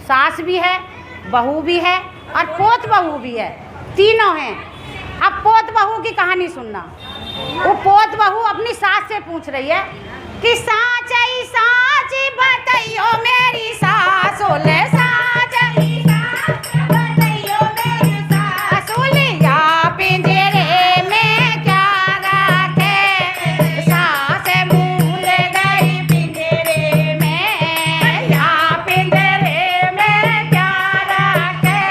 सास भी है, बहू भी है और पोत बहू भी है, तीनों हैं। अब पोत बहू की कहानी सुनना। वो पोत बहू अपनी सास से पूछ रही है कि साच बताइयो मेरी सास, ओले साच बताइयो मेरी सास, ओलिया पिंजरे में क्या रखे, सास मूंद गई पिंजरे में, या पिंजरे में क्या रखे,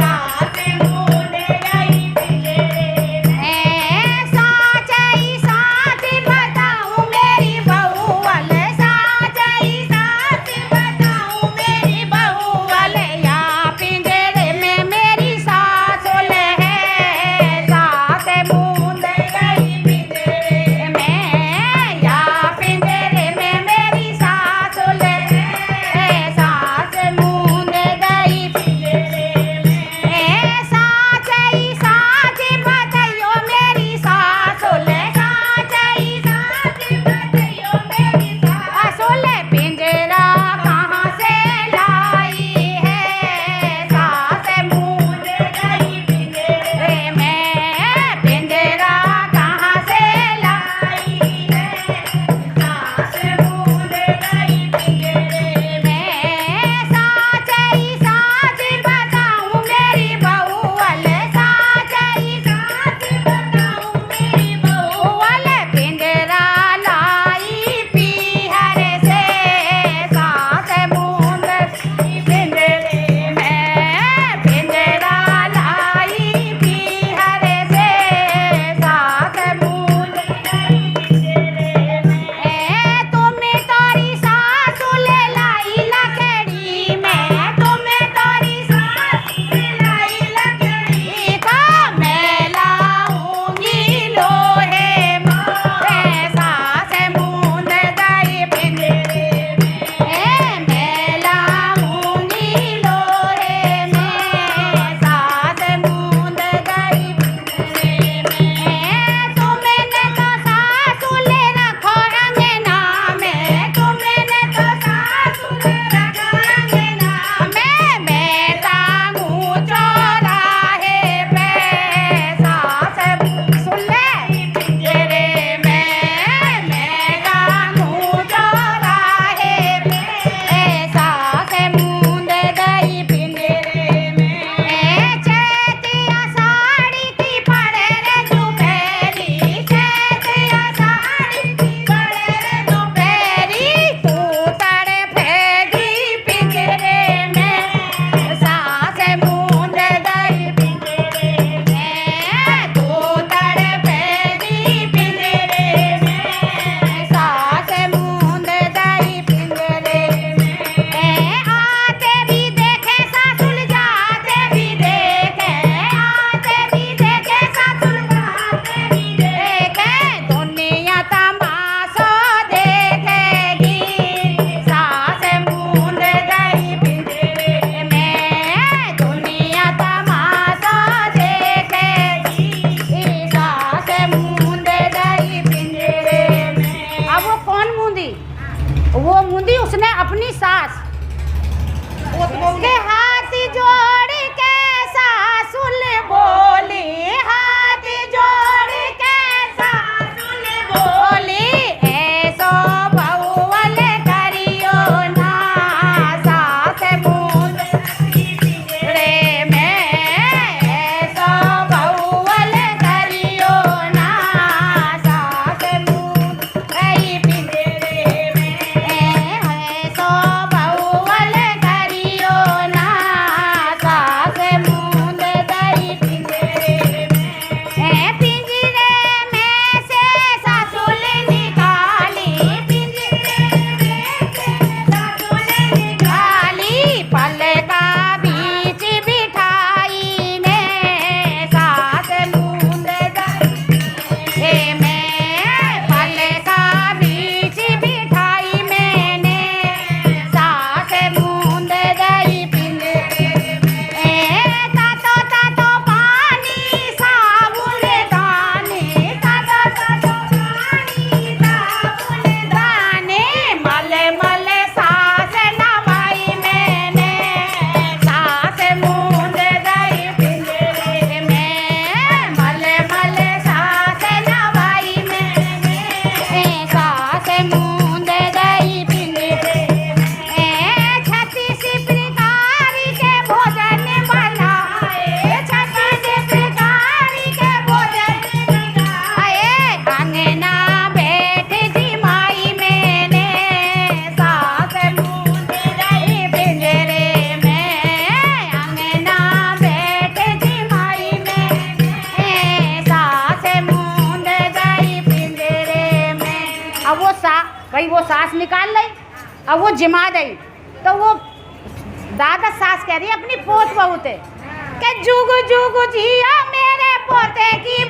सास मूंद गई पिंजरे में। साच बताऊं मेरी बहू वाले, साच बताऊं मेरी बहू वाले, या पिंजरे में मेरी सास ओले है, सास मूंद गई पिंजरे में, या पिंजरे में मेरी सास ओले है, सास मूंद गई पिंजरे में। साच बताइयो मेरी सास ओले, साच बताइयो मेरी सास ओले, पिंजरा कहाँ से लाई है, सास मूंद गई पिंजरे में, पिंजरा कहाँ से लाई है, सास मूंद गई पिंजरे में। साच बताऊं मेरी बहू वाले, साच बताऊं मेरी बहू वाले, पिंजरा लाई पीहर से, सास मूंद गई पिंजरे में, पिंजरा लाई पीहर से, सास मूंद गई पिंजरे में। तुम्हें तोरी सास ले लाई लकड़ी में, तुम्हें तोरी सास ले लाई लकड़ी का, मैं लाऊंगी लोहे मारे, सास मूंद गई पिंजरे में, मैं लाऊंगी लोहे में, सास मूंद गई पिंजरे में। तुमने तो सासु ले रखो अंगना में, तुमने तो सासु ले रखो अंगना में, मैं टांगू चौराहे पे, सास सुन ले पिंजरे में, मैं टांगू चौराहे पे, सास मूंद गई पिंजरे में। चैतिया साड़ी की पड़े रे दुपहरी, चैतिया साड़ी की पड़े रे दुपहरी, तू तड़पेगी पिंजरे में, सास मूंद गई पिंजरे में, तू तड़पेगी पिंजरे में, सास मूंद गई पिंजरे में। आते भी देखे सासुल, जाते भी देखे, आते भी देखे सासुल, जाते भी देखे, दुनिया तमाशा देखेगी, सास मूंद गई पिंजरे में, दुनिया तमाशा देखेगी, सास मूंद गई पिंजरे में। अब वो कौन मूंदी? वो मूंदी उसने अपनी सास के हाथ जोड़ के, सासुल बोली, हाथ जोड़ के सासुल बोली, ऐसो बहू वाले करियो ना, सास मूंद गई पिंजरे में, ऐसो बहू वाले करियो ना, सास मूंद गई पिंजरे में, ऐसो बहू वाले करियो ना, गई और वो जिमा गई, तो वो दादा सास कह रही है अपनी पोत बहू थे कि जुग जुग जिया मेरे पोते की